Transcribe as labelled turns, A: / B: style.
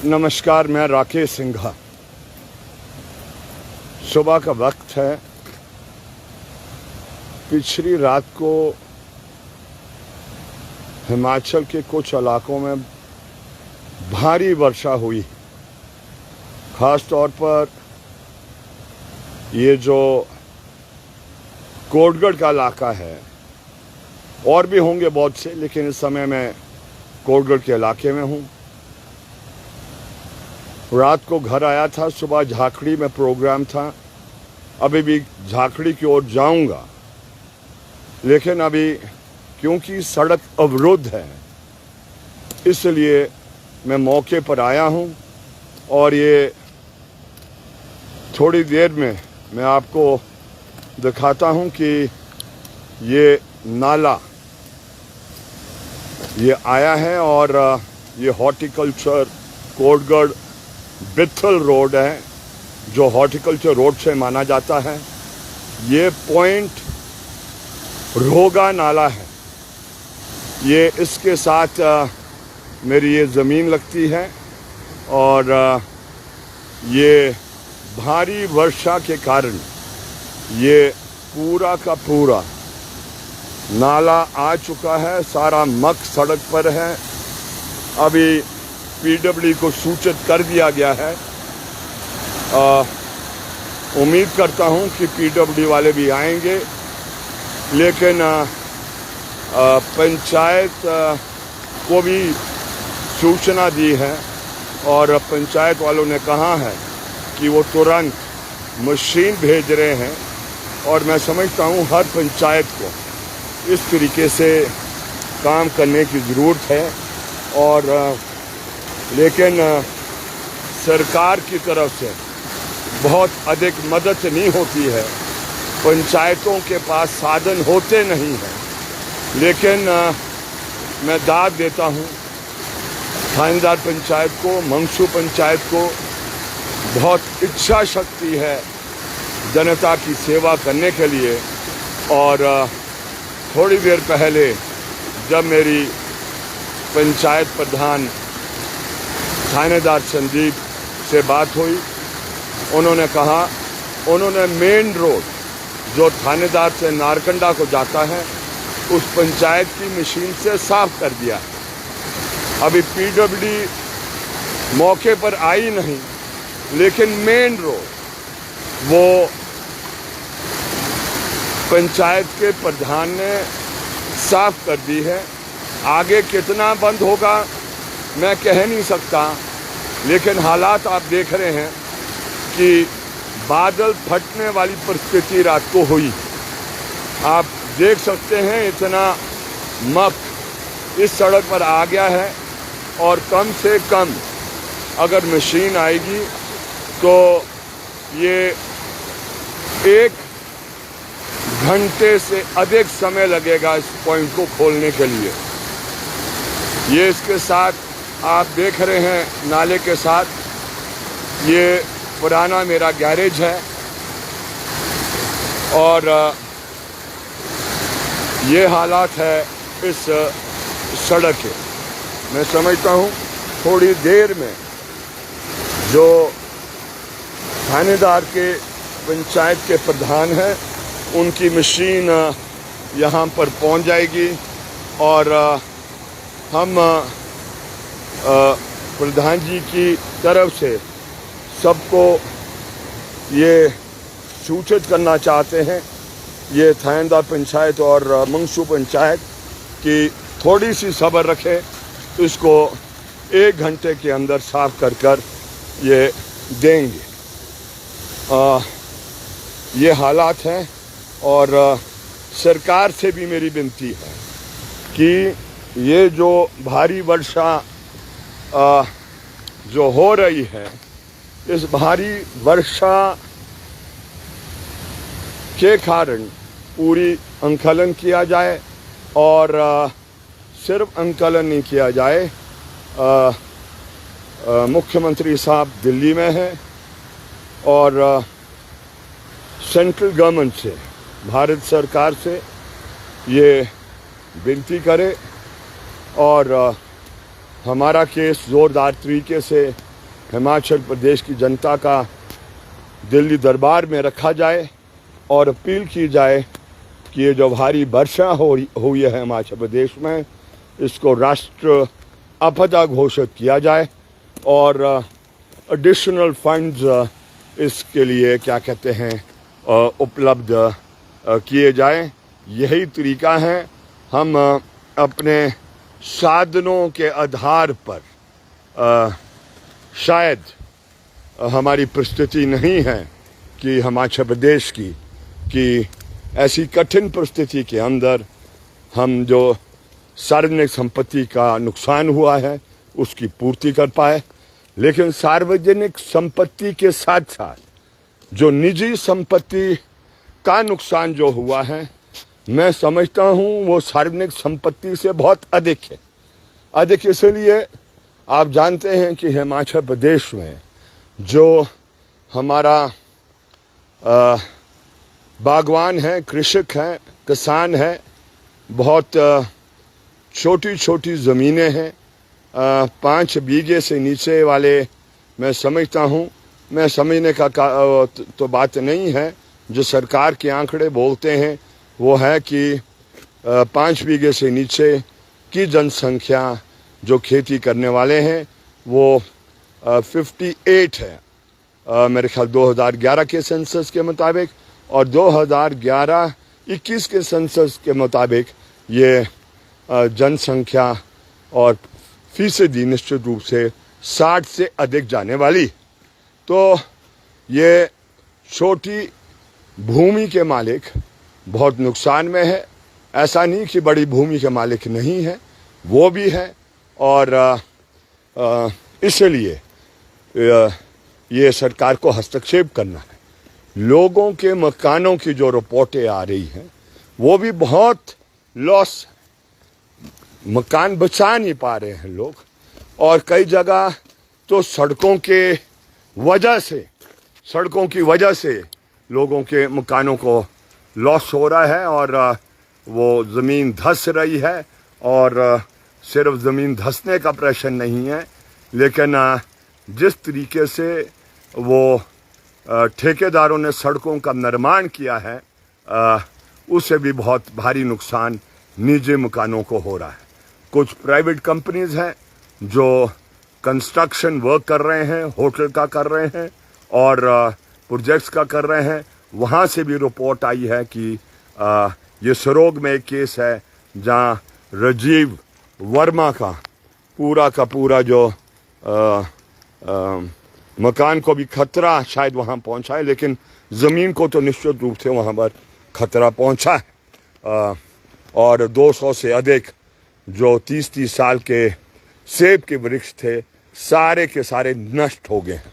A: नमस्कार, मैं राकेश सिंघा। सुबह का वक्त है। पिछली रात को हिमाचल के कुछ इलाकों में भारी वर्षा हुई। ख़ास तौर पर ये जो कोटगढ़ का इलाका है, और भी होंगे बहुत से, लेकिन इस समय मैं कोटगढ़ के इलाके में हूँ। रात को घर आया था, सुबह झाकड़ी में प्रोग्राम था। अभी भी झाकड़ी की ओर जाऊंगा, लेकिन अभी क्योंकि सड़क अवरुद्ध है, इसलिए मैं मौके पर आया हूं। और ये थोड़ी देर में मैं आपको दिखाता हूं कि ये नाला ये आया है और ये हॉर्टिकल्चर कोटगढ़ बिथल रोड है, जो हॉर्टिकल्चर रोड से माना जाता है। ये पॉइंट रोगा नाला है। ये इसके साथ मेरी ये ज़मीन लगती है और ये भारी वर्षा के कारण ये पूरा का पूरा नाला आ चुका है। सारा मक सड़क पर है। अभी पीडब्ल्यू को सूचित कर दिया गया है। उम्मीद करता हूं कि पीडब्ल्यू वाले भी आएंगे, लेकिन पंचायत को भी सूचना दी है और पंचायत वालों ने कहा है कि वो तुरंत मशीन भेज रहे हैं। और मैं समझता हूं हर पंचायत को इस तरीके से काम करने की ज़रूरत है। और लेकिन सरकार की तरफ से बहुत अधिक मदद नहीं होती है। पंचायतों के पास साधन होते नहीं हैं। लेकिन मैं दाद देता हूँ थानेदार पंचायत को, मंगसू पंचायत को। बहुत इच्छा शक्ति है जनता की सेवा करने के लिए। और थोड़ी देर पहले जब मेरी पंचायत प्रधान थानेदार संदीप से बात हुई, उन्होंने कहा उन्होंने मेन रोड जो थानेदार से नारकंडा को जाता है उस पंचायत की मशीन से साफ कर दिया है। अभी पीडब्ल्यू मौके पर आई नहीं, लेकिन मेन रोड वो पंचायत के प्रधान ने साफ कर दी है। आगे कितना बंद होगा मैं कह नहीं सकता, लेकिन हालात आप देख रहे हैं कि बादल फटने वाली परिस्थिति रात को हुई। आप देख सकते हैं इतना मक इस सड़क पर आ गया है। और कम से कम अगर मशीन आएगी तो ये 1 घंटे से अधिक समय लगेगा इस पॉइंट को खोलने के लिए। ये इसके साथ आप देख रहे हैं नाले के साथ ये पुराना मेरा गैरेज है और ये हालात है इस सड़क के। मैं समझता हूँ थोड़ी देर में जो थानेदार के पंचायत के प्रधान हैं उनकी मशीन यहाँ पर पहुँच जाएगी और हम प्रधान जी की तरफ से सबको ये सूचित करना चाहते हैं, ये थानेदार पंचायत और मंगसू पंचायत की थोड़ी सी सब्र रखें। इसको 1 घंटे के अंदर साफ कर ये देंगे। ये हालात हैं और सरकार से भी मेरी विनती है कि ये जो भारी वर्षा जो हो रही है, इस भारी वर्षा के कारण पूरी अंकलन किया जाए। और सिर्फ अंकलन नहीं किया जाए, मुख्यमंत्री साहब दिल्ली में हैं और सेंट्रल गवर्नमेंट से, भारत सरकार से ये विनती करे और हमारा केस ज़ोरदार तरीके से हिमाचल प्रदेश की जनता का दिल्ली दरबार में रखा जाए और अपील की जाए कि ये जो भारी वर्षा हुई है हिमाचल प्रदेश में, इसको राष्ट्र आपदा घोषित किया जाए और एडिशनल फंड्स इसके लिए क्या कहते हैं उपलब्ध किए जाए। यही तरीका है। हम अपने साधनों के आधार पर शायद हमारी परिस्थिति नहीं है कि हिमाचल प्रदेश की कि ऐसी कठिन परिस्थिति के अंदर हम जो सार्वजनिक संपत्ति का नुकसान हुआ है उसकी पूर्ति कर पाए, लेकिन सार्वजनिक संपत्ति के साथ साथ जो निजी संपत्ति का नुकसान जो हुआ है, मैं समझता हूँ वो सार्वजनिक संपत्ति से बहुत अधिक है। अधिक इसलिए आप जानते हैं कि हिमाचल प्रदेश में जो हमारा बागवान हैं, कृषक हैं, किसान हैं, बहुत छोटी छोटी ज़मीनें हैं, 5 बीघे से नीचे वाले मैं समझता हूँ, मैं समझने का तो बात नहीं है, जो सरकार के आंकड़े बोलते हैं वो है कि 5 बीघे से नीचे की जनसंख्या जो खेती करने वाले हैं वो 58 है मेरे ख्याल 2011 के सेंसस के मुताबिक, और 2011-21 के सेंसस के मुताबिक ये जनसंख्या और फीसदी निश्चित रूप से 60 से अधिक जाने वाली। तो ये छोटी भूमि के मालिक बहुत नुकसान में है। ऐसा नहीं कि बड़ी भूमि के मालिक नहीं है, वो भी है, और इसलिए ये सरकार को हस्तक्षेप करना है। लोगों के मकानों की जो रिपोर्टें आ रही हैं वो भी बहुत लॉस, मकान बचा नहीं पा रहे हैं लोग, और कई जगह तो सड़कों की वजह से लोगों के मकानों को लॉस हो रहा है और वो ज़मीन धंस रही है। और सिर्फ ज़मीन धंसने का प्रश्न नहीं है, लेकिन जिस तरीके से वो ठेकेदारों ने सड़कों का निर्माण किया है उससे भी बहुत भारी नुकसान निजी मकानों को हो रहा है। कुछ प्राइवेट कंपनीज हैं जो कंस्ट्रक्शन वर्क कर रहे हैं, होटल का कर रहे हैं और प्रोजेक्ट्स का कर रहे हैं। वहाँ से भी रिपोर्ट आई है कि ये सरोग में एक केस है जहाँ राजीव वर्मा का पूरा जो मकान को भी खतरा शायद वहाँ पहुँचा है, लेकिन ज़मीन को तो निश्चित रूप से वहाँ पर खतरा पहुँचा है। और 200 से अधिक जो 30 साल के सेब के वृक्ष थे सारे के सारे नष्ट हो गए हैं।